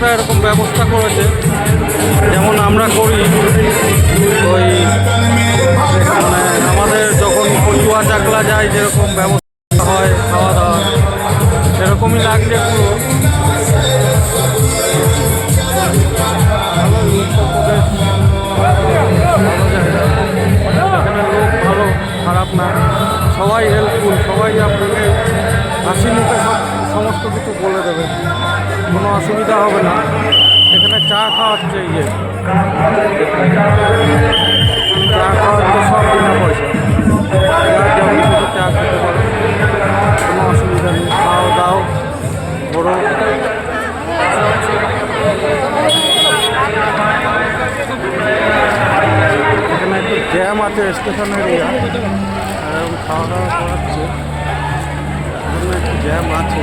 লোকরা এরকম ব্যবস্থা করেছে, যেমন আমরা করি ওই মানে আমাদের যখন কচুয়া চাকলা যায় যেরকম ব্যবস্থা হয় খাওয়া দাওয়া, সেরকমই লাগছে পুরো। উত্তরপ্রদেশ ভালো জায়গা, এখানে লোক ভালো, খারাপ না, সবাই হেল্পফুল, সবাই আপনাকে হাসি মুখে সমস্ত কিছু বলে দেবে, কোনো অসুবিধা হবে না। এখানে চা খাওয়াচ্ছে, এই যে চা খাওয়াচ্ছে সব বিনা পয়সা, যেমন কিছু চা খেতে পারো, কোনো অসুবিধা নেই, খাও দাও ঘোরো। এখানে একটু জ্যাম আছে স্টেশন এরিয়া, এবং খাওয়া দাওয়া করাচ্ছে, এখানে একটু জ্যাম আছে।